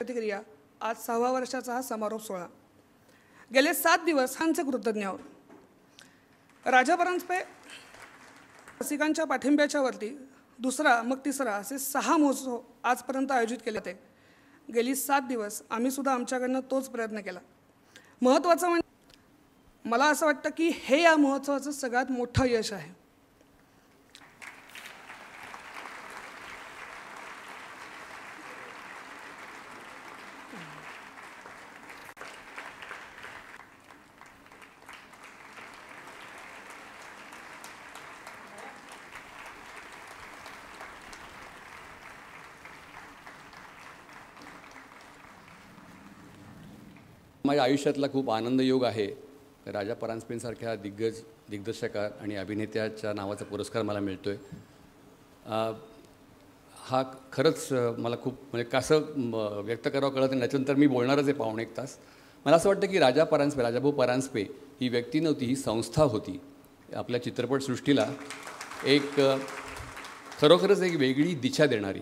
प्रतिक्रिया. आज 6व्या वर्षाचा हा समारोप सोहळा. गेले 7 दिवस हांचे कृतज्ञ आहोत. राजा परांजपे रसिकांच्या पाठिंब्याच्या वरती दुसरा मग तिसरा असे 6 महोत्सव आजपर्यंत आयोजित केले होते. गेली 7 दिवस आम्ही सुद्धा आमच्याकडनं तोच प्रयत्न केला. महत्त्वाचं म्हणजे मला असं वाटतं की हे या महोत्सवाचं सगळ्यात मोठं यश आहे. माझ्या आयुष्यातला खूप आनंदयोग आहे. राजा परांजपेंसारख्या दिग्दर्शका आणि अभिनेत्याच्या नावाचा पुरस्कार मला मिळतो आहे. हा खरंच मला खूप म्हणजे कसं व्यक्त करावं कळत नाही. त्याच्यानंतर मी बोलणारच आहे पावणे 1 तास. मला असं वाटतं की राजाभाऊ परांजपे ही व्यक्ती नव्हती, ही संस्था होती. आपल्या चित्रपटसृष्टीला एक खरोखरच एक वेगळी दिशा देणारी.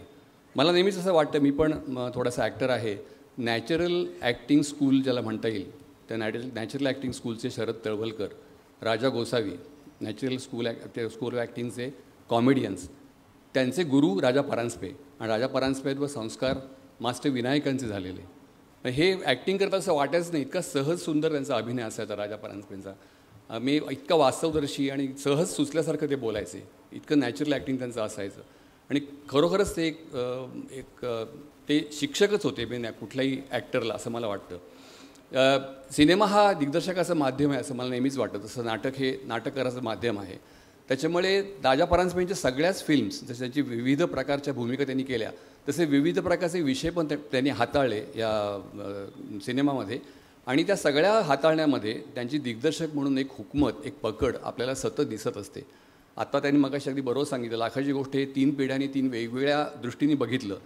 मला नेहमीच असं वाटतं, मी पण थोडासा ॲक्टर आहे, नॅचरल ॲक्टिंग स्कूल ज्याला म्हणता येईल, त्या नॅचरल ॲक्टिंग स्कूलचे Sharad Talwalkar, Raja Gosavi, natural school of ॲक्टिंगचे कॉमेडियन्स, त्यांचे गुरु राजा परांजपे. आणि राजा परांजपे व संस्कार मास्टर विनायकांचे झालेले. हे ॲक्टिंग करता असं वाटायचं नाही, इतका सहज सुंदर त्यांचा अभिनय असायचा राजा परांजपेंचा. मी इतका वास्तवदर्शी आणि सहज सुचल्यासारखं ते बोलायचे, इतकं नॅचरल ॲक्टिंग त्यांचं असायचं. आणि खरोखरच ते एक ते शिक्षकच होते कुठल्याही ॲक्टरला, असं मला वाटतं. सिनेमा हा दिग्दर्शकाचं माध्यम आहे असं मला नेहमीच वाटतं. तसं नाटक हे नाटककाराचं माध्यम आहे. त्याच्यामुळे राजा परांजपेंच्या सगळ्याच फिल्म्स, जसं त्यांची विविध प्रकारच्या भूमिका त्यांनी केल्या, तसे विविध प्रकारचे विषय पण त्यांनी हाताळले या सिनेमामध्ये. आणि त्या सगळ्या हाताळण्यामध्ये त्यांची दिग्दर्शक म्हणून एक हुकमत, एक पकड आपल्याला सतत दिसत असते. आत्ता त्यांनी मगाशी अगदी बरोबर सांगितलं, लाखाची गोष्ट हे 3 पिढ्यांनी 3 वेगवेगळ्या दृष्टीने बघितलं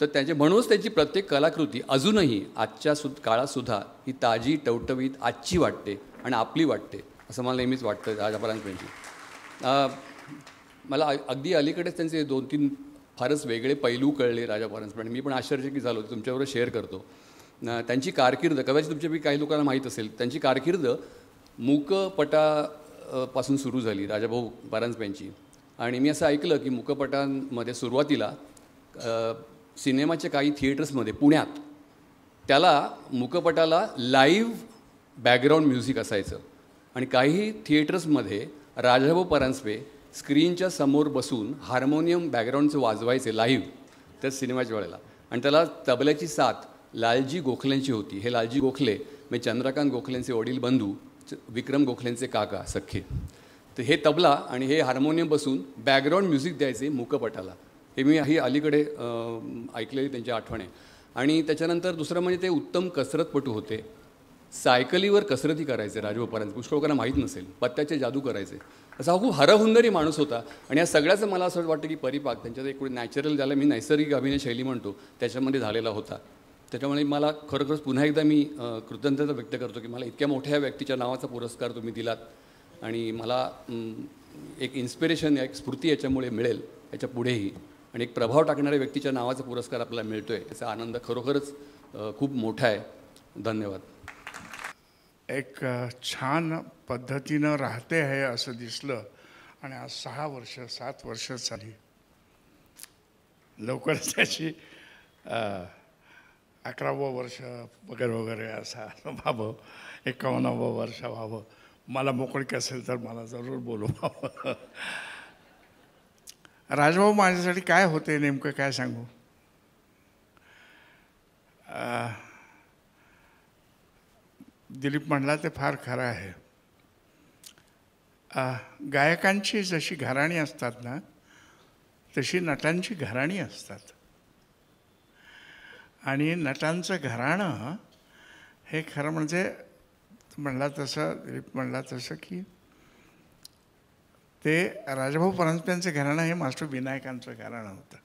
तर म्हणूनच त्यांची प्रत्येक कलाकृती अजूनही आजच्या काळातसुद्धा ही ताजी, टवटवीत, आजची वाटते आणि आपली वाटते, असं मला नेहमीच वाटतं राजा परांजपेंची. मला अगदी अलीकडेच त्यांचे 2-3 फारच वेगळे पैलू कळले राजा परांजपे. मी पण आश्चर्यचकित झालो, तुमच्याबरोबर शेअर करतो. त्यांची कारकीर्द कदाचित तुमच्या काही लोकांना माहीत असेल. त्यांची कारकीर्द मूकपटापासून सुरू झाली राजाभाऊ परांजपेंची. आणि मी असं ऐकलं की मूकपटांमध्ये सुरुवातीला सिनेमाच्या काही थिएटर्समध्ये पुण्यात त्याला मूकपटाला लाईव्ह बॅकग्राऊंड म्युझिक असायचं. आणि काही थिएटर्समध्ये राजाभाऊ परांजपे स्क्रीनच्या समोर बसून हार्मोनियम बॅकग्राऊंडचं वाजवायचे लाईव्ह त्या सिनेमाच्या वेळेला. आणि त्याला तबल्याची साथ लालजी गोखलेंची होती. हे लालजी गोखले म्हणजे चंद्रकांत गोखलेंचे वडील बंधू, विक्रम गोखलेंचे काका सख्खे. तर हे तबला आणि हे हार्मोनियम बसून बॅकग्राऊंड म्युझिक द्यायचे मूकपटाला. हे मी ही अलीकडे ऐकलेली त्यांची आठवण आहे. आणि त्याच्यानंतर दुसरं म्हणजे ते उत्तम कसरतपटू होते. सायकलीवर कसरती करायचे राजाभाऊ परांजपे. पुष्कळ लोकांना माहीत नसेल, पत्त्याचे जादू करायचे. असा हा खूप हरहुन्नरी माणूस होता. आणि या सगळ्याचं मला असं वाटतं की परिपाक त्यांच्यात एक नॅचरल, ज्याला मी नैसर्गिक अभिनय शैली म्हणतो, त्याच्यामध्ये झालेला होता. त्याच्यामुळे मला खरोखरच पुन्हा एकदा मी कृतज्ञता व्यक्त करतो की मला इतक्या मोठ्या व्यक्तीच्या नावाचा पुरस्कार तुम्ही दिलात. आणि मला एक इन्स्पिरेशन, एक स्फूर्ती याच्यामुळे मिळेल याच्या पुढेही. आणि एक प्रभाव टाकणाऱ्या व्यक्तीच्या नावाचा पुरस्कार आपल्याला मिळतो आहे, याचा आनंद खरोखरच खूप मोठा आहे. धन्यवाद. एक छान पद्धतीनं राहते आहे असं दिसलं. आणि आज 6 वर्ष 7 वर्ष झाली. लवकरच त्याची 11वं वर्ष वगैरे वगैरे असं व्हावं, 51वं वर्ष व्हावं. मला मोकळीक असेल तर मला जरूर बोलवावं. राजाभाऊ माझ्यासाठी काय होते नेमकं काय सांगू. दिलीप म्हणला ते फार खरं आहे. गायकांची जशी घराणी असतात ना, तशी नटांची घराणी असतात. आणि नटांचं घराणं हे खरं म्हणजे म्हणला तसं, दिलीप म्हणला तसं की ते राजाभाऊ परांजपेंचं घराणं हे मास्टर विनायकांचं घराणं होतं.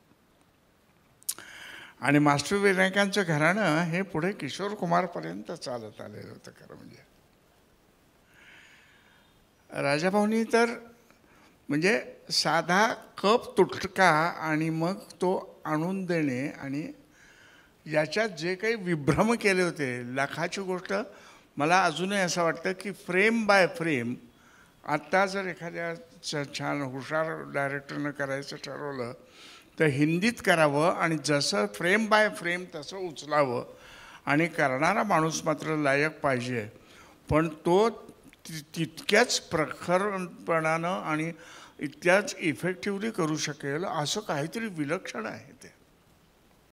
आणि मास्टर विनायकांचं घराणं हे पुढे किशोर कुमारपर्यंत चालत आलेलं होतं. खरं म्हणजे राजाभाऊनी तर म्हणजे साधा कप तुटका आणि मग तो आणून देणे आणि याच्यात जे काही विभ्रम केले होते, लाखाची गोष्ट मला अजूनही असं वाटतं की फ्रेम बाय फ्रेम आत्ता जर एखाद्या छान हुशार डायरेक्टरनं करायचं ठरवलं तर हिंदीत करावं आणि जसं फ्रेम बाय फ्रेम तसं उचलावं आणि करणारा माणूस मात्र लायक पाहिजे, पण तो तितक्याच प्रखरपणानं आणि इतक्याच इफेक्टिव्हली करू शकेल असं काहीतरी विलक्षण आहे ते.